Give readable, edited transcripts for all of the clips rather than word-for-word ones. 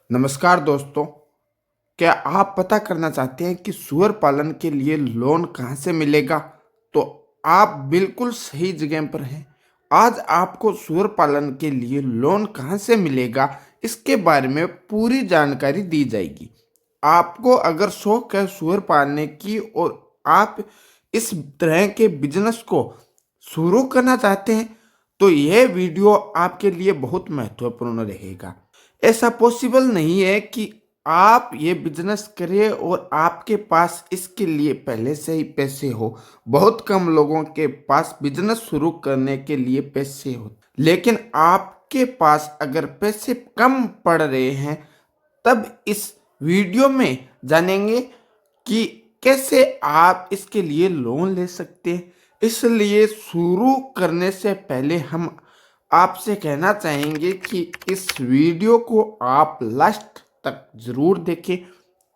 नमस्कार दोस्तों। क्या आप पता करना चाहते हैं कि सूअर पालन के लिए लोन कहाँ से मिलेगा? तो आप बिल्कुल सही जगह पर हैं। आज आपको सूअर पालन के लिए लोन कहाँ से मिलेगा, इसके बारे में पूरी जानकारी दी जाएगी। आपको अगर शौक है सूअर पालने की और आप इस तरह के बिजनेस को शुरू करना चाहते हैं, तो यह वीडियो आपके लिए बहुत महत्वपूर्ण रहेगा। ऐसा पॉसिबल नहीं है कि आप ये बिजनेस करें और आपके पास इसके लिए पहले से ही पैसे हो। बहुत कम लोगों के पास बिजनेस शुरू करने के लिए पैसे हो, लेकिन आपके पास अगर पैसे कम पड़ रहे हैं, तब इस वीडियो में जानेंगे कि कैसे आप इसके लिए लोन ले सकते हैं। इसलिए शुरू करने से पहले हम आपसे कहना चाहेंगे कि इस वीडियो को आप लास्ट तक जरूर देखें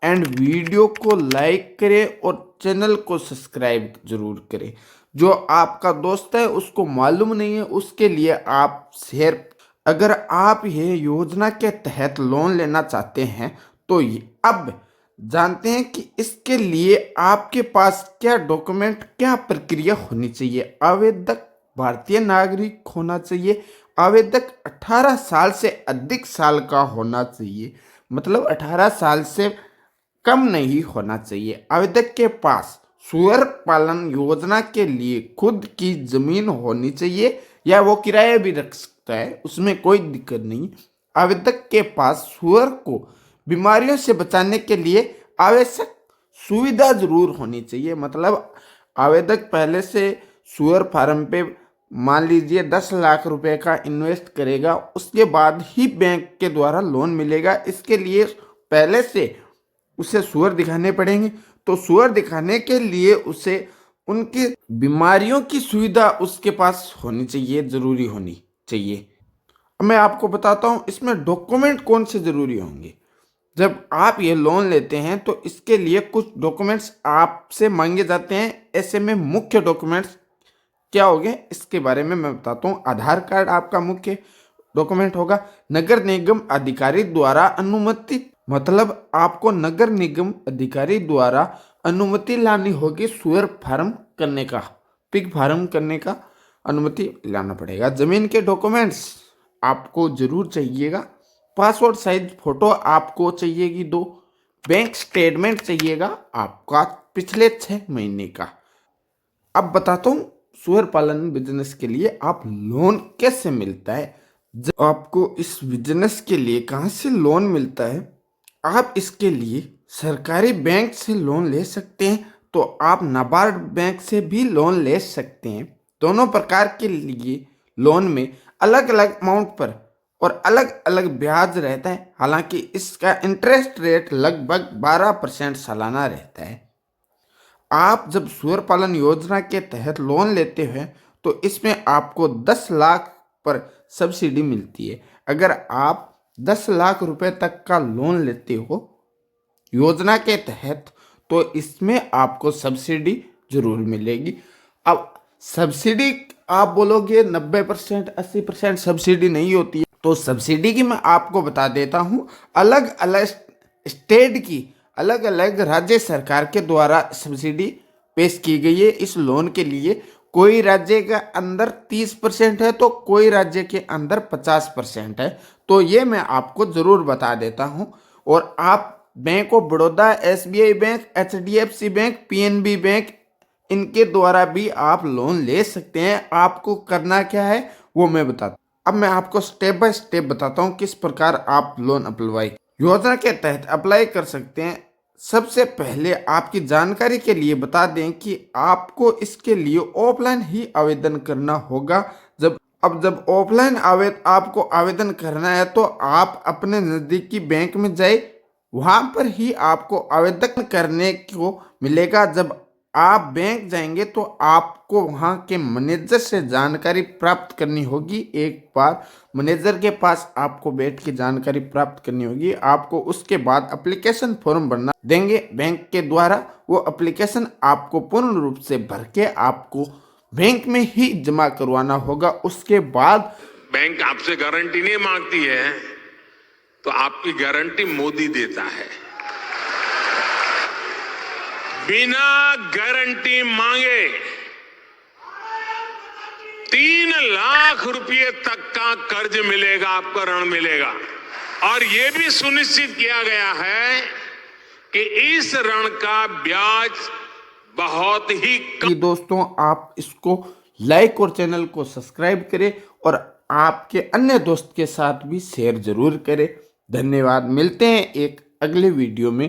एंड वीडियो को लाइक करें और चैनल को सब्सक्राइब जरूर करें। जो आपका दोस्त है उसको मालूम नहीं है, उसके लिए आप शेयर। अगर आप ये योजना के तहत लोन लेना चाहते हैं तो अब जानते हैं कि इसके लिए आपके पास क्या डॉक्यूमेंट, क्या प्रक्रिया होनी चाहिए। आवेदक भारतीय नागरिक होना चाहिए। आवेदक 18 साल से अधिक साल का होना चाहिए, मतलब 18 साल से कम नहीं होना चाहिए। आवेदक के पास सूअर पालन योजना के लिए खुद की जमीन होनी चाहिए, या वो किराया भी रख सकता है, उसमें कोई दिक्कत नहीं। आवेदक के पास सूअर को बीमारियों से बचाने के लिए आवश्यक सुविधा जरूर होनी चाहिए। मतलब आवेदक पहले से सूअर फार्म पे मान लीजिए 10 लाख रुपए का इन्वेस्ट करेगा, उसके बाद ही बैंक के द्वारा लोन मिलेगा। इसके लिए पहले से उसे सूअर दिखाने पड़ेंगे, तो सूअर दिखाने के लिए उसे उनकी बीमारियों की सुविधा उसके पास होनी चाहिए, जरूरी होनी चाहिए। अब मैं आपको बताता हूँ इसमें डॉक्यूमेंट कौन से जरूरी होंगे। जब आप ये लोन लेते हैं तो इसके लिए कुछ डॉक्यूमेंट्स आपसे मांगे जाते हैं। ऐसे में मुख्य डॉक्यूमेंट्स क्या होंगे इसके बारे में मैं बताता हूँ। आधार कार्ड आपका मुख्य डॉक्यूमेंट होगा। नगर निगम अधिकारी द्वारा अनुमति, मतलब आपको नगर निगम अधिकारी द्वारा अनुमति लानी होगी सूअर फार्म करने का, पिग फार्म करने का अनुमति लाना पड़ेगा। जमीन के डॉक्यूमेंट्स आपको जरूर चाहिएगा। पासपोर्ट साइज फोटो आपको चाहिएगी 2। बैंक स्टेटमेंट चाहिएगा आपका पिछले 6 महीने का। अब बताता हूँ सूअर पालन बिजनेस के लिए आप लोन कैसे मिलता है। जब आपको इस बिजनेस के लिए कहाँ से लोन मिलता है, आप इसके लिए सरकारी बैंक से लोन ले सकते हैं, तो आप नाबार्ड बैंक से भी लोन ले सकते हैं। दोनों प्रकार के लिए लोन में अलग अलग अमाउंट पर और अलग अलग ब्याज रहता है। हालांकि इसका इंटरेस्ट रेट लगभग 12% सालाना रहता है। आप जब सूअर पालन योजना के तहत लोन लेते हैं तो इसमें आपको 10 लाख पर सब्सिडी मिलती है। अगर आप 10 लाख रुपए तक का लोन लेते हो योजना के तहत, तो इसमें आपको सब्सिडी जरूर मिलेगी। अब सब्सिडी आप बोलोगे 90% 80% सब्सिडी नहीं होती है, तो सब्सिडी की मैं आपको बता देता हूँ। अलग अलग स्टेट की, अलग अलग राज्य सरकार के द्वारा सब्सिडी पेश की गई है इस लोन के लिए। कोई राज्य के अंदर 30% है तो कोई राज्य के अंदर 50% है। तो ये मैं आपको जरूर बता देता हूँ। और आप bank of Baroda, SBI bank, HDFC bank, PNB bank, इनके द्वारा भी आप लोन ले सकते हैं। आपको करना क्या है वो मैं बताता हूँ। अब मैं आपको स्टेप बाय स्टेप बताता हूँ किस प्रकार आप लोन अप्लाई योजना के तहत अप्लाई कर सकते हैं। सबसे पहले आपकी जानकारी के लिए बता दें कि आपको इसके लिए ऑफलाइन ही आवेदन करना होगा। जब ऑफलाइन आपको आवेदन करना है तो आप अपने नज़दीकी बैंक में जाए, वहाँ पर ही आपको आवेदन करने को मिलेगा। जब आप बैंक जाएंगे तो आपको वहाँ के मैनेजर से जानकारी प्राप्त करनी होगी। एक बार मैनेजर के पास आपको बैठ के जानकारी प्राप्त करनी होगी। आपको उसके बाद एप्लीकेशन फॉर्म भरना देंगे बैंक के द्वारा। वो एप्लीकेशन आपको पूर्ण रूप से भर के आपको बैंक में ही जमा करवाना होगा। उसके बाद बैंक आपसे गारंटी नहीं मांगती है तो आपकी गारंटी मोदी देता है। बिना गारंटी मांगे 3 लाख रुपए तक का कर्ज मिलेगा, आपको ऋण मिलेगा। और यह भी सुनिश्चित किया गया है कि इस ऋण का ब्याज बहुत ही कि दोस्तों आप इसको लाइक और चैनल को सब्सक्राइब करें और आपके अन्य दोस्त के साथ भी शेयर जरूर करें। धन्यवाद। मिलते हैं एक अगले वीडियो में।